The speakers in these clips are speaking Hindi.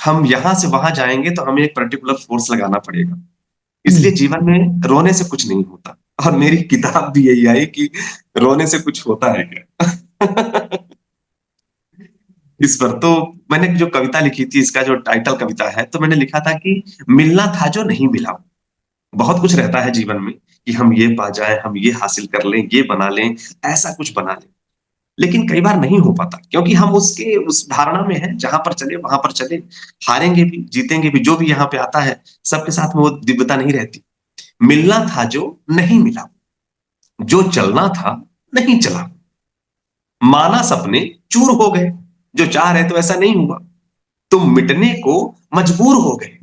हम यहां से वहां जाएंगे तो हमें एक पर्टिकुलर फोर्स लगाना पड़ेगा। इसलिए हम्म। जीवन में रोने से कुछ नहीं होता। और मेरी किताब भी यही आई कि रोने से कुछ होता है क्या? इस पर तो मैंने जो कविता लिखी थी, इसका जो टाइटल कविता है, तो मैंने लिखा था कि मिलना था जो नहीं मिला। बहुत कुछ रहता है जीवन में कि हम ये पा जाएं, हम ये हासिल कर लें, ये बना लें, ऐसा कुछ बना लें। लेकिन कई बार नहीं हो पाता क्योंकि हम उसके उस धारणा में हैं, जहां पर चले वहां पर चले। हारेंगे भी जीतेंगे भी, जो भी यहाँ पे आता है सबके साथ में वो दिव्यता नहीं रहती। मिलना था जो नहीं मिला, जो चलना था नहीं चला, माना सपने चूर हो गए, जो चाह रहे तो ऐसा नहीं हुआ, तुम मिटने को मजबूर हो गए।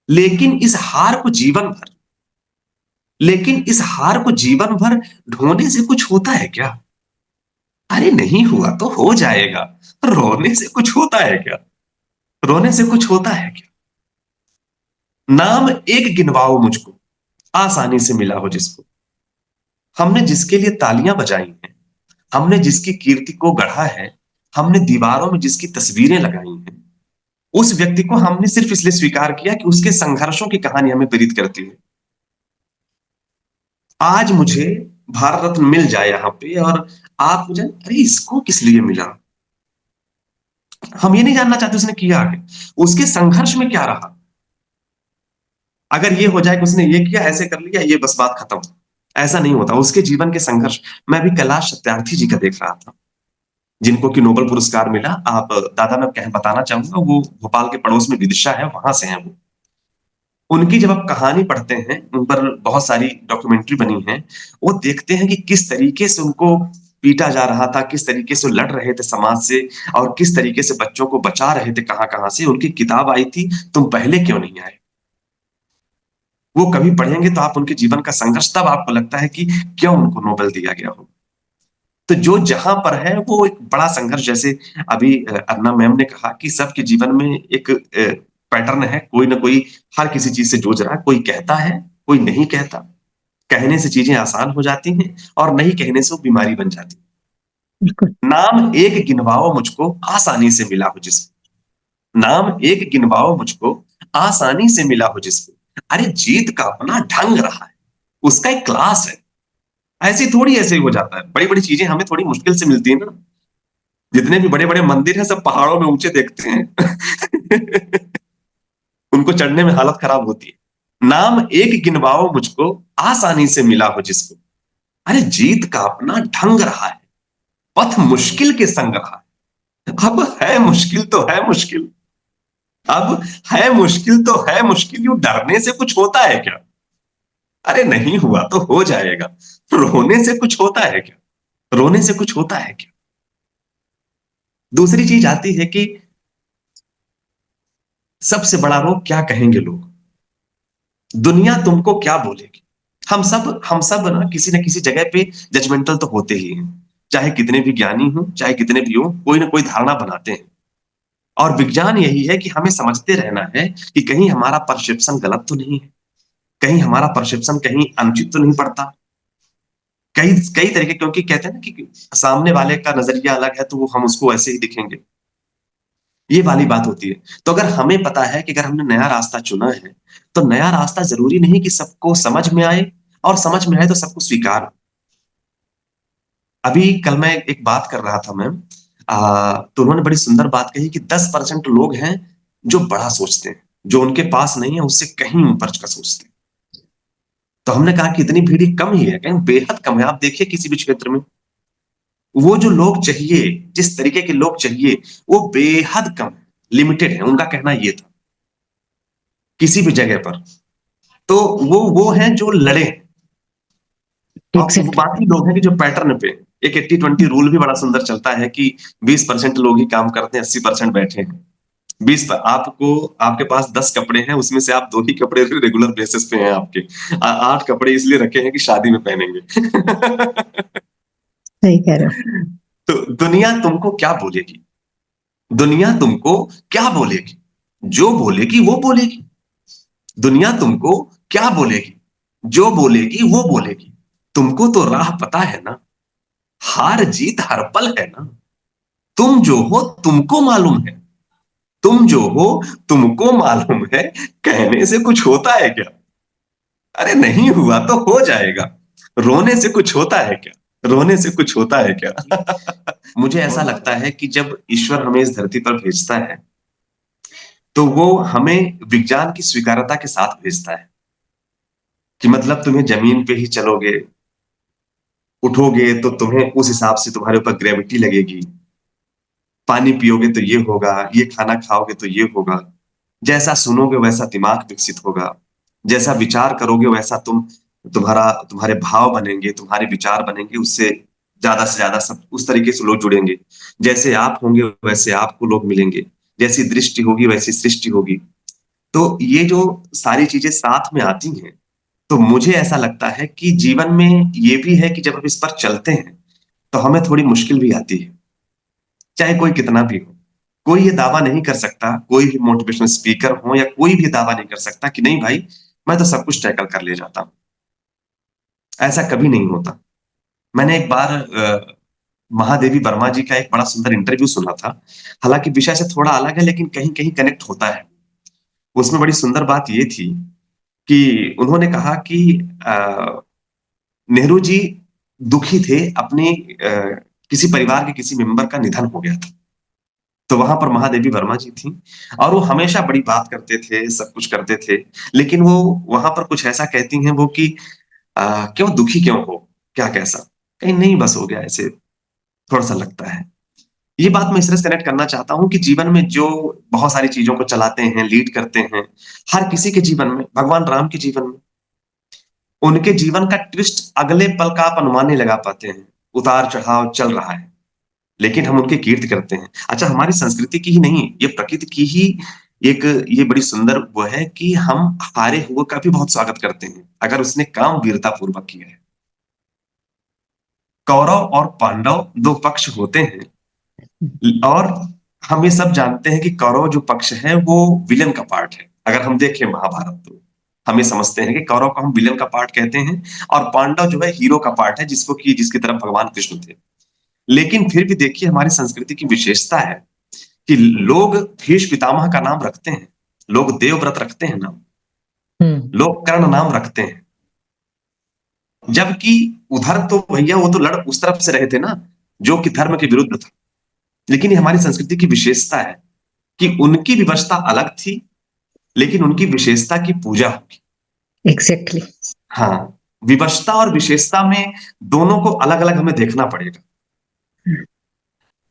लेकिन इस हार को जीवन भर लेकिन इस हार को जीवन भर ढोने से कुछ होता है क्या? अरे नहीं हुआ तो हो जाएगा। रोने से कुछ होता है क्या? रोने से कुछ होता है क्या? नाम एक गिनवाओ मुझको, आसानी से मिला हो जिसको। हमने जिसके लिए तालियां बजाई हैं, हमने जिसकी कीर्ति को गढ़ा है, हमने दीवारों में जिसकी तस्वीरें लगाई हैं, उस व्यक्ति को हमने सिर्फ इसलिए स्वीकार किया कि उसके संघर्षों की कहानी हमें प्रेरित करती है। आज मुझे भारत रत्न मिल जाए यहाँ पे, और आप मुझे, अरे इसको किस लिए मिला? हम ये नहीं जानना चाहते उसने किया आगे, उसके संघर्ष में क्या रहा। अगर ये हो जाए कि उसने ये किया, ऐसे कर लिया, ये बस बात खत्म। ऐसा नहीं होता, उसके जीवन के संघर्ष। मैं भी कैलाश सत्यार्थी जी का देख रहा था, जिनको कि नोबेल पुरस्कार मिला। आप दादा, मैं कह बताना चाहूंगा, वो भोपाल के पड़ोस में विदिशा है, वहां से हैं वो। उनकी जब आप कहानी पढ़ते हैं, उन पर बहुत सारी डॉक्यूमेंट्री बनी है, वो देखते हैं कि किस तरीके से उनको पीटा जा रहा था, किस तरीके से वो लड़ रहे थे समाज से, और किस तरीके से बच्चों को बचा रहे थे कहां कहां से। उनकी किताब आई थी, तुम पहले क्यों नहीं आए। वो कभी पढ़ेंगे तो आप उनके जीवन का संघर्ष, तब आपको लगता है कि क्यों उनको नोबेल दिया गया हो। तो जो जहां पर है वो एक बड़ा संघर्ष, जैसे अभी अन्ना मैम ने कहा कि सबके जीवन में एक पैटर्न है, कोई ना कोई हर किसी चीज से जूझ रहा है। कोई कहता है, कोई नहीं कहता। कहने से चीजें आसान हो जाती हैं, और नहीं कहने से वो बीमारी बन जाती बिल्कुल। है। नाम एक गिनवाओ मुझको, आसानी से मिला हो जिसको। नाम एक गिनवाओ मुझको, आसानी से मिला हो जिसको। अरे जीत का अपना ढंग रहा है, उसका एक क्लास है। ऐसी थोड़ी ऐसे ही हो जाता है। बड़ी बड़ी चीजें हमें थोड़ी मुश्किल से मिलती है ना। जितने भी बड़े बड़े मंदिर हैं, सब पहाड़ों में ऊंचे देखते हैं। उनको चढ़ने में हालत खराब होती है। नाम एक गिनवाओ मुझको, आसानी से मिला हो जिसको। अरे जीत का अपना ढंग रहा है, पथ मुश्किल के संग रहा है। अब है मुश्किल तो है मुश्किल, अब है मुश्किल तो है मुश्किल, यूं डरने से कुछ होता है क्या? अरे नहीं हुआ तो हो जाएगा। रोने से कुछ होता है क्या? रोने से कुछ होता है क्या? दूसरी चीज आती है कि सबसे बड़ा रोग, क्या कहेंगे लोग, दुनिया तुमको क्या बोलेगी। हम सब ना किसी जगह पे जजमेंटल तो होते ही हैं। चाहे कितने भी ज्ञानी हो, चाहे कितने भी हो, कोई ना कोई धारणा बनाते हैं। और विज्ञान यही है कि हमें समझते रहना है कि कहीं हमारा परसेप्शन गलत तो नहीं है, कहीं हमारा परसेप्शन कहीं अनुचित तो नहीं पड़ता। कई कई तरीके, क्योंकि कहते हैं ना कि सामने वाले का नजरिया अलग है तो वो हम उसको ऐसे ही दिखेंगे। ये वाली बात होती है। तो अगर हमें पता है कि अगर हमने नया रास्ता चुना है, तो नया रास्ता जरूरी नहीं कि सबको समझ में आए, और समझ में आए तो सबको स्वीकार हो। अभी कल मैं एक बात कर रहा था मैम, तो उन्होंने बड़ी सुंदर बात कही कि 10% लोग हैं जो बड़ा सोचते हैं, जो उनके पास नहीं है उससे कहीं ऊपर का सोचते हैं। तो हमने कहा कि इतनी भीड़ कम ही है, कहीं बेहद कम है। आप देखिए किसी भी क्षेत्र में, वो जो लोग चाहिए, जिस तरीके के लोग चाहिए, वो बेहद कम, लिमिटेड है। उनका कहना ये था किसी भी जगह पर। तो वो हैं जो लड़े। और एग्जैक्टली। बाकी लोग हैं कि जो पैटर्न पे, एक 80-20 रूल भी बड़ा सुंदर चलता है कि 20% लोग ही काम करते हैं, 80% बैठे हैं। 20 पर आपको, आपके पास 10 कपड़े हैं, उसमें से आप 2 ही कपड़े रेगुलर बेसिस पे हैं आपके। 8 कपड़े इसलिए रखे हैं कि शादी में पहनेंगे। सही कह रहे हो। तो दुनिया तुमको क्या बोलेगी, दुनिया तुमको क्या बोलेगी, जो बोलेगी वो बोलेगी। दुनिया तुमको क्या बोलेगी, जो बोलेगी वो बोलेगी। तुमको तो राह पता है ना, हार जीत हर पल है ना। तुम जो हो तुमको मालूम है, तुम जो हो तुमको मालूम है, कहने से कुछ होता है क्या? अरे नहीं हुआ तो हो जाएगा। रोने से कुछ होता है क्या? रोने से कुछ होता है क्या? मुझे ऐसा लगता है कि जब ईश्वर हमें इस धरती पर भेजता है, तो वो हमें विज्ञान की स्वीकार्यता के साथ भेजता है कि मतलब तुम्हें जमीन पे ही चलोगे, उठोगे तो तुम्हें उस हिसाब से तुम्हारे ऊपर ग्रेविटी लगेगी। पानी पियोगे तो ये होगा, ये खाना खाओगे तो ये होगा। जैसा सुनोगे वैसा दिमाग विकसित होगा। जैसा विचार करोगे वैसा तुम्हारे भाव बनेंगे, तुम्हारे विचार बनेंगे, उससे ज़्यादा से ज़्यादा सब उस तरीके से लोग जुड़ेंगे। जैसे आप होंगे वैसे आपको लोग मिलेंगे। जैसी दृष्टि होगी वैसी सृष्टि होगी। तो ये जो सारी चीज़ें साथ में आती हैं, तो मुझे ऐसा लगता है कि जीवन में ये भी है कि जब हम इस पर चलते हैं, तो हमें थोड़ी मुश्किल भी आती है। चाहे कोई कितना भी हो। कोई ये दावा नहीं कर सकता, कोई भी मोटिवेशनल स्पीकर हो या कोई भी दावा नहीं कर सकता कि नहीं भाई, मैं तो सब कुछ टैकल कर ले जाता हूँ। ऐसा कभी नहीं होता। मैंने एक बार महादेवी वर्मा जी का एक बड़ा सुंदर इंटरव्यू सुना था। हालाँकि विषय से थोड़ा अलग है लेकिन कहीं-कहीं कनेक्ट होता है। उसमें बड़ी सुंदर बात ये थी कि उन्होंने कहा कि अ, नेहरू जी दुखी थे अपने किसी परिवार के किसी मेंबर का निधन हो गया था। तो वहाँ पर महादेवी वर्मा जी थीं और वो हमेशा बड़ी बात करते थे, सब कुछ करते थे। लेकिन वो वहाँ पर कुछ ऐसा कहती हैं वो कि "क्यों दुखी क्यों हो? क्या कैसा?" कहीं नहीं बस हो गया ऐसे, थोड़ा-सा लगता है। ये बात मैं इस तरह से कनेक्ट करना चाहता हूँ कि जीवन में जो बहुत सारी चीज़ों को चलाते हैं, लीड करते हैं, हर किसी के जीवन में, भगवान राम के जीवन में, उनके जीवन का ट्विस्ट अगले पल का आप अनुमान नहीं लगा पाते हैं। उतार-चढ़ाव चल रहा है। लेकिन हम उनकी कीर्ति करते हैं। अच्छा हमारी संस्कृति की ही नहीं, ये प्रकृति की ही एक ये बड़ी सुंदर वो है कि हम हारे हुए का भी बहुत स्वागत करते हैं, अगर उसने काम वीरतापूर्वक किया है। कौरव और पांडव 2 पक्ष होते हैं और हम ये सब जानते हैं कि कौरव जो पक्ष है वो विलेन का पार्ट है। अगर हम देखें महाभारत तो, हम ये समझते हैं कि कौरव को हम विलेन का पार्ट कहते हैं और पांडव जो है हीरो का पार्ट है जिसकी तरफ भगवान कृष्ण थे। लेकिन फिर भी देखिए हमारी संस्कृति की विशेषता है कि लोग भीष्म पितामह का नाम रखते हैं, लोग देवव्रत रखते हैं नाम, हम्म। लोग कर्ण नाम रखते हैं। जबकि उधर तो भैया वो तो लड़ उस तरफ से रहे थे ना, जो कि धर्म के विरुद्ध था। लेकिन ये हमारी संस्कृति की विशेषता है कि उनकी विवशता अलग थी, लेकिन उनकी विशेषता की पूजा होगी। एग्जैक्टली। हाँ, विवशता और विशेषता में दोनों को अलग-अलग हमें देखना पड़ेगा।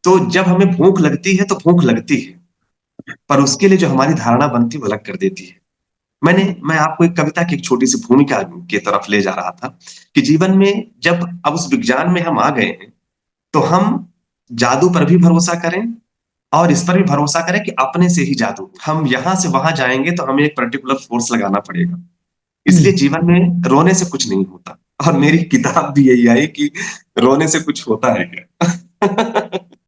तो जब हमें भूख लगती है, तो भूख लगती है, पर उसके लिए जो हमारी धारणा बनती है, वो अलग कर देती है। मैं आपको एक कविता की एक छोटी-सी भूमिका की तरफ ले जा रहा था, कि जीवन में जब अब उस विज्ञान में हम आ गए हैं, तो हम जादू पर भी भरोसा करें और इस पर भी भरोसा करें कि अपने से ही जादू। हम यहाँ से वहाँ जाएँगे तो हमें एक पर्टिकुलर फ़ोर्स लगाना पड़ेगा। इसलिए हम्म। जीवन में रोने से कुछ नहीं होता और मेरी किताब भी यही आई कि रोने से कुछ होता है क्या?